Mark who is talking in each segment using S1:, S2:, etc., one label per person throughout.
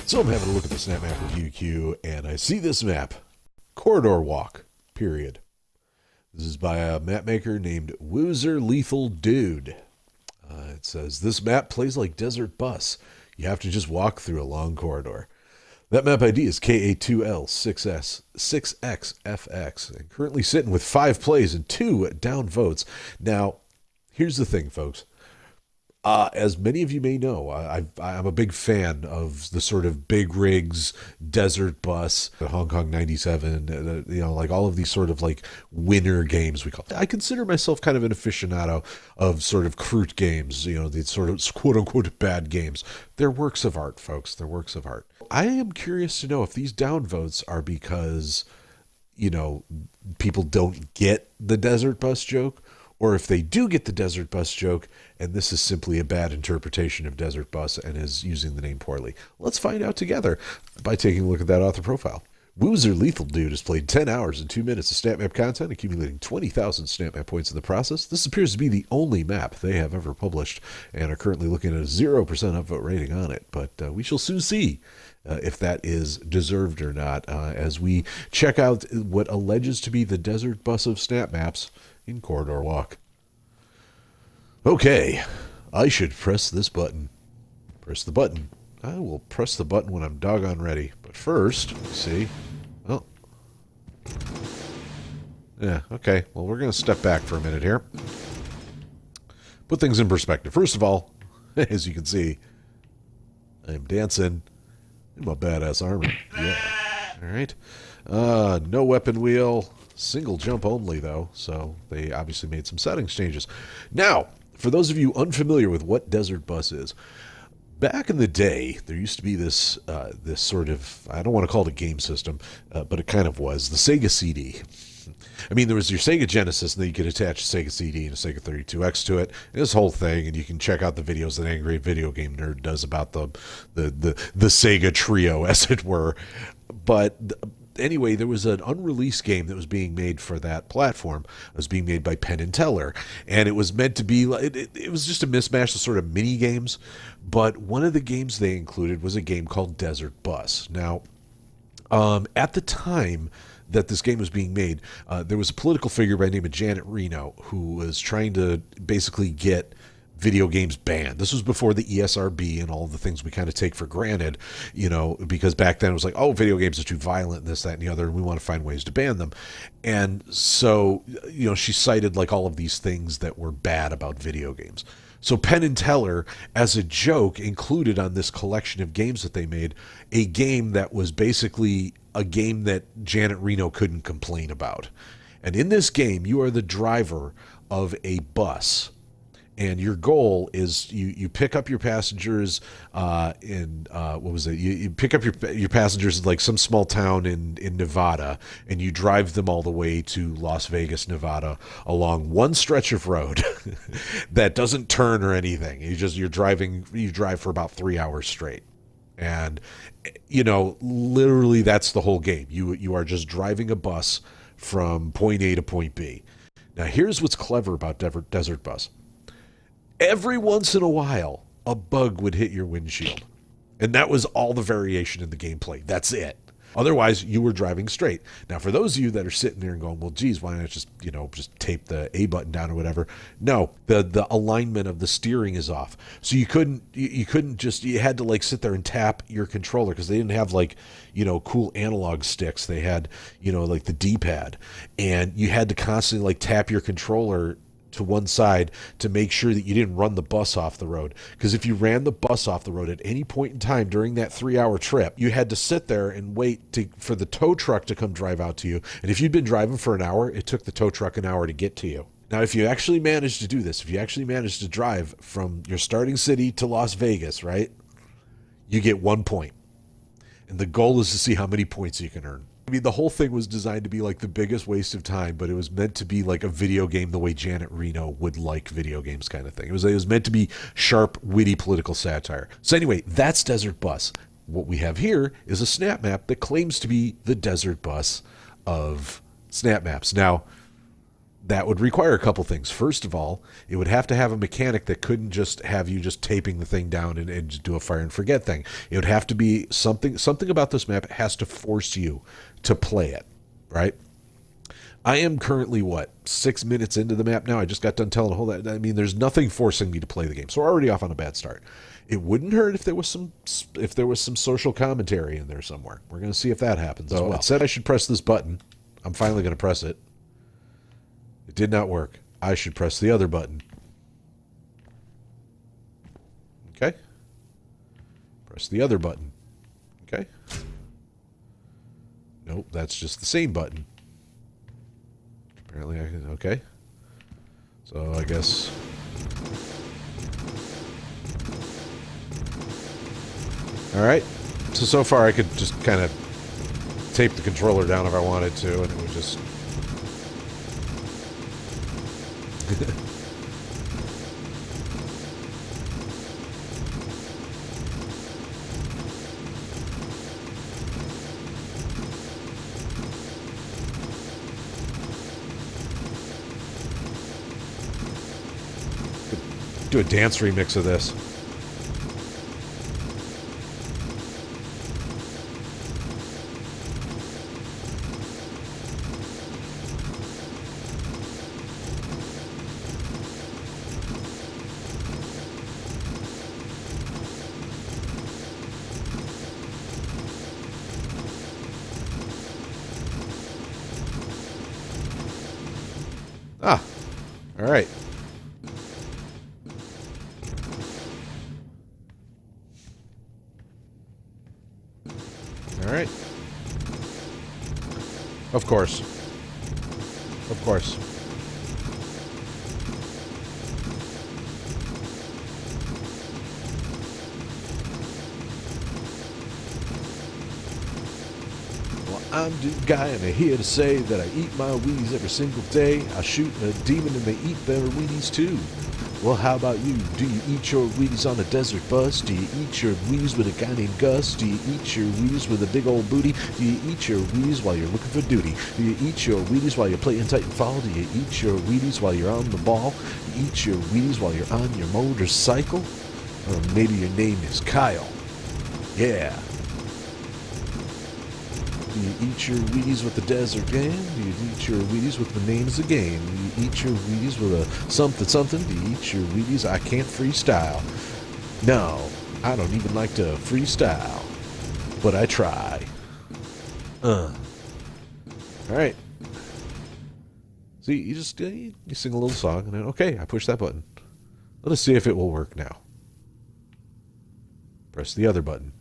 S1: So I'm having a look at the Snapmap review queue, and I see this map, Corridor Walk, period. This is by a map maker named WewserLethalDude. It says, this map plays like Desert Bus. You have to just walk through a long corridor. That map ID is KA2L6xFX, and currently sitting with 5 plays and 2 down votes. Now, here's the thing, folks. As many of you may know, I'm a big fan of the sort of big rigs, desert bus, the Hong Kong 97, like all of these sort of like winner games we call it. I consider myself kind of an aficionado of sort of crude games, these sort of quote unquote bad games. They're works of art, folks. They're works of art. I am curious to know if these downvotes are because, people don't get the desert bus joke, or if they do get the desert bus joke, and this is simply a bad interpretation of desert bus and is using the name poorly. Let's find out together by taking a look at that author profile. WewserLethalDude has played 10 hours and 2 minutes of SnapMap content, accumulating 20,000 SnapMap points in the process. This appears to be the only map they have ever published, and are currently looking at a 0% upvote rating on it, but we shall soon see if that is deserved or not, as we check out what alleges to be the desert bus of SnapMaps in Corridor Walk. Okay, I should press this button. Press the button. I will press the button when I'm doggone ready. But first, let's see. Oh. Yeah, okay. Well, we're going to step back for a minute here. Put things in perspective. First of all, as you can see, I'm dancing in my badass armor. Yeah. All right. No weapon wheel. Single jump only, though, so they obviously made some settings changes. Now, for those of you unfamiliar with what Desert Bus is, back in the day, there used to be this sort of, I don't want to call it a game system, but it kind of was, the Sega CD. I mean, there was your Sega Genesis, and then you could attach a Sega CD and a Sega 32X to it, and this whole thing, and you can check out the videos that Angry Video Game Nerd does about the Sega trio, as it were. But anyway, there was an unreleased game that was being made for that platform. It was being made by Penn and Teller, and it was meant to be, it was just a mismatch of sort of mini games, but one of the games they included was a game called Desert Bus. Now, at the time that this game was being made, there was a political figure by the name of Janet Reno who was trying to basically get video games banned. This was before the ESRB and all of the things we kind of take for granted, because back then it was like, oh, video games are too violent, this, that, and the other, and we want to find ways to ban them. And so, she cited like all of these things that were bad about video games. So Penn and Teller, as a joke, included on this collection of games that they made, a game that was basically a game that Janet Reno couldn't complain about. And in this game, you are the driver of a bus. And your goal is you pick up your passengers you pick up your passengers in like some small town in Nevada, and you drive them all the way to Las Vegas, Nevada, along one stretch of road that doesn't turn or anything. You drive for about 3 hours straight. And literally that's the whole game. You are just driving a bus from point A to point B. Now here's what's clever about Desert Bus. Every once in a while, a bug would hit your windshield. And that was all the variation in the gameplay. That's it. Otherwise, you were driving straight. Now, for those of you that are sitting there and going, well, geez, why not just tape the A button down or whatever? No, the alignment of the steering is off. So you had to like sit there and tap your controller, because they didn't have like, cool analog sticks. They had, like the D-pad. And you had to constantly like tap your controller to one side to make sure that you didn't run the bus off the road. Because if you ran the bus off the road at any point in time during that 3-hour trip, you had to sit there and wait for the tow truck to come drive out to you. And if you'd been driving for an hour, it took the tow truck an hour to get to you. Now, if you actually managed to do this, if you actually managed to drive from your starting city to Las Vegas, right, you get 1 point. And the goal is to see how many points you can earn. I mean, the whole thing was designed to be like the biggest waste of time, but it was meant to be like a video game the way Janet Reno would like video games kind of thing. It was meant to be sharp, witty political satire. So anyway, that's Desert Bus. What we have here is a snap map that claims to be the Desert Bus of snap maps. Now, that would require a couple things. First of all, it would have to have a mechanic that couldn't just have you just taping the thing down and just do a fire and forget thing. It would have to be something about this map has to force you to play it, right? I am currently, 6 minutes into the map now. I just got done telling the whole that. I mean, there's nothing forcing me to play the game, so we're already off on a bad start. It wouldn't hurt if there was some social commentary in there somewhere. We're going to see if that happens as well. It said I should press this button. I'm finally going to press it. It did not work. I should press the other button. Okay. Press the other button. Okay. Nope, that's just the same button. Apparently I can, okay. So I guess... Alright. So far I could just kind of tape the controller down if I wanted to, and it would just... do a dance remix of this. Ah, all right. All right. Of course. Of course. Well, I'm Dude Guy, and I'm here to say that I eat my Wheaties every single day. I shoot a demon, and they eat their Wheaties too. Well, how about you? Do you eat your Wheaties on a desert bus? Do you eat your Wheaties with a guy named Gus? Do you eat your Wheaties with a big old booty? Do you eat your Wheaties while you're looking for duty? Do you eat your Wheaties while you're playing Titanfall? Do you eat your Wheaties while you're on the ball? Do you eat your Wheaties while you're on your motorcycle? Or maybe your name is Kyle. Yeah. Do you eat your Wheaties with the desert game? Do you eat your Wheaties with the names of game? Do you eat your Wheaties with a something something? Do you eat your Wheaties? I can't freestyle. No, I don't even like to freestyle, but I try. All right. See, you just you sing a little song, and then okay, I push that button. Let us see if it will work now. Press the other button.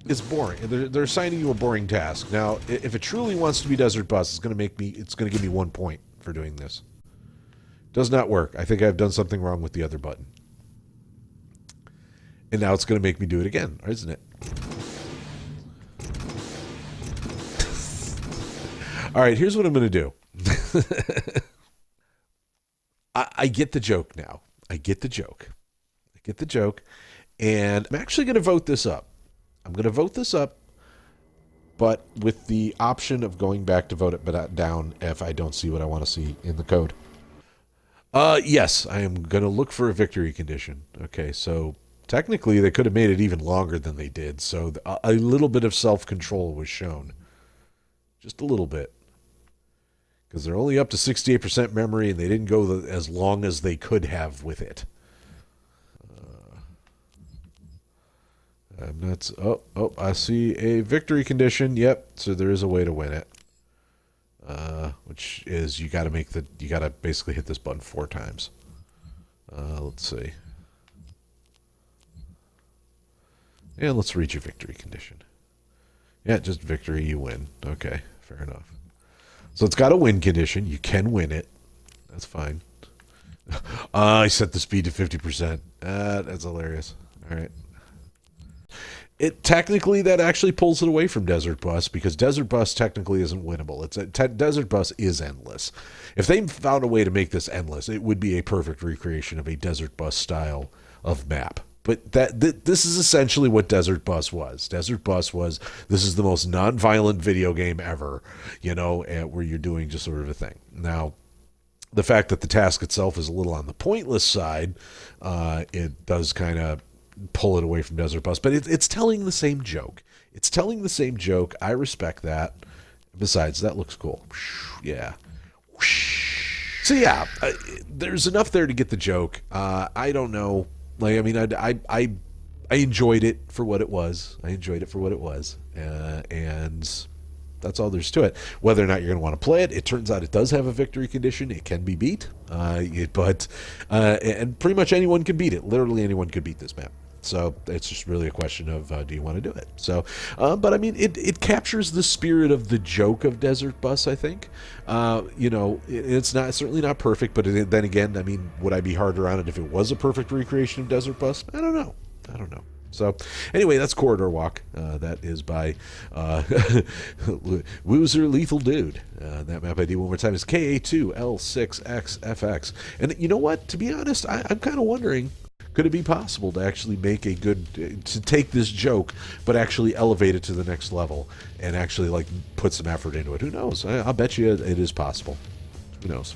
S1: It's boring. They're assigning you a boring task. Now, if it truly wants to be Desert Bus, it's going to give me 1 point for doing this. Does not work. I think I've done something wrong with the other button. And now it's going to make me do it again, isn't it? All right, here's what I'm going to do. I get the joke now. I get the joke. And I'm actually going to vote this up. I'm going to vote this up, but with the option of going back to vote it down if I don't see what I want to see in the code. Yes, I am going to look for a victory condition. Okay, so technically they could have made it even longer than they did, so a little bit of self-control was shown. Just a little bit. Because they're only up to 68% memory, and they didn't go as long as they could have with it. I'm not. Oh! I see a victory condition. Yep. So there is a way to win it, which is you got to basically hit this button 4 times. Let's see. And let's reach a victory condition. Yeah, just victory. You win. Okay, fair enough. So it's got a win condition. You can win it. That's fine. I set the speed to 50%. That's hilarious. All right. It technically, that actually pulls it away from Desert Bus, because Desert Bus technically isn't winnable. Desert Bus is endless. If they found a way to make this endless, it would be a perfect recreation of a Desert Bus style of map. But this is essentially what Desert Bus was. Desert Bus was, this is the most non-violent video game ever, you know, where you're doing just sort of a thing. Now, the fact that the task itself is a little on the pointless side, it does kind of pull it away from Desert Bus, but it's telling the same joke. It's telling the same joke. I respect that. Besides, that looks cool. Yeah. So yeah, there's enough there to get the joke. I don't know. Like, I mean, I enjoyed it for what it was. And that's all there's to it. Whether or not you're going to want to play it, it turns out it does have a victory condition. It can be beat, and pretty much anyone can beat it. Literally anyone could beat this map. So it's just really a question of, do you want to do it? So, but I mean, it captures the spirit of the joke of Desert Bus, I think. You know, it's certainly not perfect, but then again, I mean, would I be harder on it if it was a perfect recreation of Desert Bus? I don't know. So anyway, that's Corridor Walk. That is by WewserLethalDude. That map ID one more time is KA2L6XFX. And you know what? To be honest, I'm kind of wondering, could it be possible to actually make to take this joke, but actually elevate it to the next level and actually like put some effort into it? Who knows? I'll bet you it is possible. Who knows?